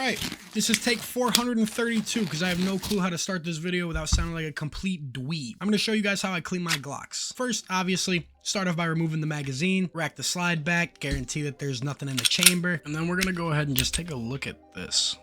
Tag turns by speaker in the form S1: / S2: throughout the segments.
S1: Alright, this is take 432 because I have no clue how to start this video without sounding like a complete dweeb. I'm going to show you guys how I clean my Glocks. First, obviously, start off by removing the magazine, rack the slide back, guarantee that there's nothing in the chamber, and then we're going to go ahead and just take a look at this.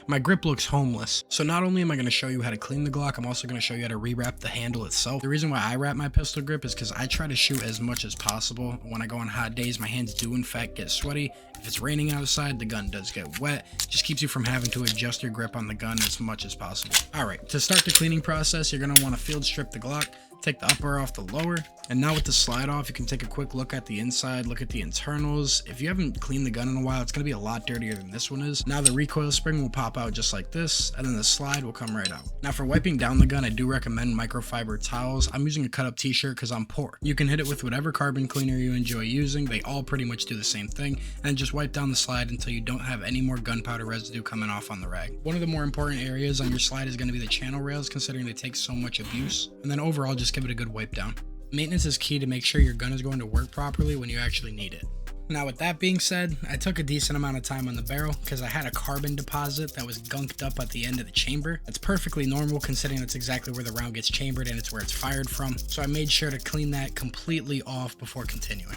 S1: My grip looks homeless. So not only am I going to show you how to clean the Glock, I'm also going to show you how to rewrap the handle itself. The reason why I wrap my pistol grip is because I try to shoot as much as possible. When I go on hot days, my hands do in fact get sweaty. If it's raining outside, the gun does get wet. It just keeps you from having to adjust your grip on the gun as much as possible. Alright, to start the cleaning process, you're going to want to field strip the Glock. Take the upper off the lower, and now with the slide off, you can take a quick look at the inside, look at the internals. If you haven't cleaned the gun in a while, it's going to be a lot dirtier than this one is. Now the recoil spring will pop out just like this, and then the slide will come right out. Now for wiping down the gun, I do recommend microfiber towels. I'm using a cut up t-shirt because I'm poor. You can hit it with whatever carbon cleaner you enjoy using. They all pretty much do the same thing, and just wipe down the slide until you don't have any more gunpowder residue coming off on the rag. One of the more important areas on your slide is going to be the channel rails, considering they take so much abuse, and then overall just give it a good wipe down. Maintenance is key to make sure your gun is going to work properly when you actually need it. Now with that being said, I took a decent amount of time on the barrel because I had a carbon deposit that was gunked up at the end of the chamber. That's perfectly normal considering that's exactly where the round gets chambered and it's where it's fired from. So I made sure to clean that completely off before continuing.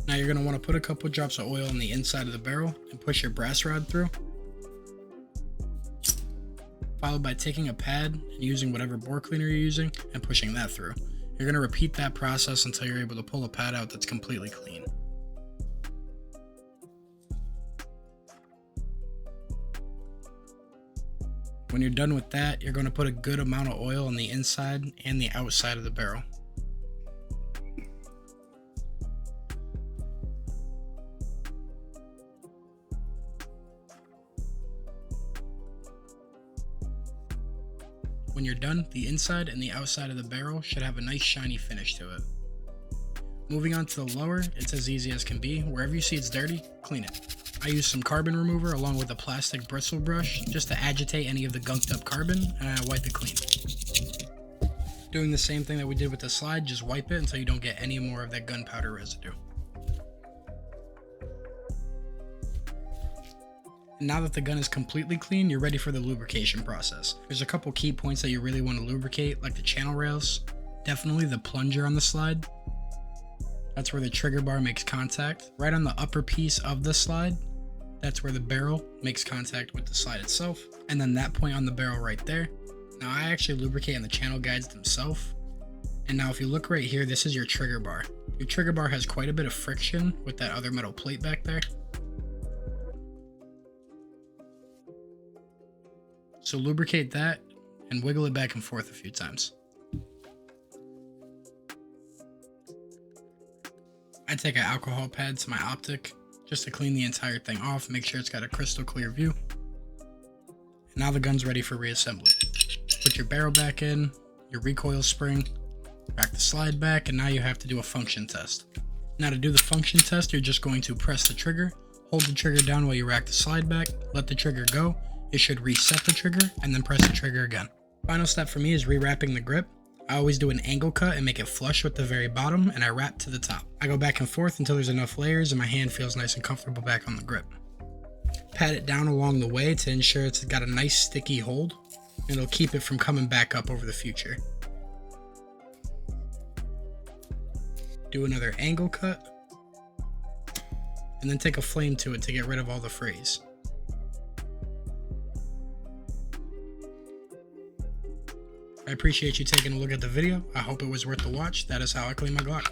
S1: Now you're going to want to put a couple drops of oil on the inside of the barrel and push your brass rod through, followed by taking a pad and using whatever bore cleaner you're using and pushing that through. You're going to repeat that process until you're able to pull a pad out that's completely clean. When you're done with that, you're going to put a good amount of oil on the inside and the outside of the barrel. When you're done, the inside and the outside of the barrel should have a nice shiny finish to it. Moving on to the lower, it's as easy as can be. Wherever you see it's dirty, clean it. I use some carbon remover along with a plastic bristle brush just to agitate any of the gunked up carbon, and I wipe it clean. Doing the same thing that we did with the slide, just wipe it until you don't get any more of that gunpowder residue. Now that the gun is completely clean, you're ready for the lubrication process. There's a couple key points that you really want to lubricate, like the channel rails, definitely the plunger on the slide. That's where the trigger bar makes contact. Right on the upper piece of the slide, that's where the barrel makes contact with the slide itself. And then that point on the barrel right there. Now I actually lubricate on the channel guides themselves. And now if you look right here, this is your trigger bar. Your trigger bar has quite a bit of friction with that other metal plate back there. So lubricate that and wiggle it back and forth a few times. I take an alcohol pad to my optic just to clean the entire thing off, make sure it's got a crystal clear view. And now the gun's ready for reassembly. Put your barrel back in, your recoil spring, rack the slide back, and now you have to do a function test. Now to do the function test, you're just going to press the trigger, hold the trigger down while you rack the slide back, let the trigger go. It should reset the trigger and then press the trigger again. Final step for me is rewrapping the grip. I always do an angle cut and make it flush with the very bottom, and I wrap to the top. I go back and forth until there's enough layers and my hand feels nice and comfortable back on the grip. Pat it down along the way to ensure it's got a nice sticky hold, and it'll keep it from coming back up over the future. Do another angle cut, and then take a flame to it to get rid of all the frays. I appreciate you taking a look at the video. I hope it was worth the watch. That is how I clean my Glock.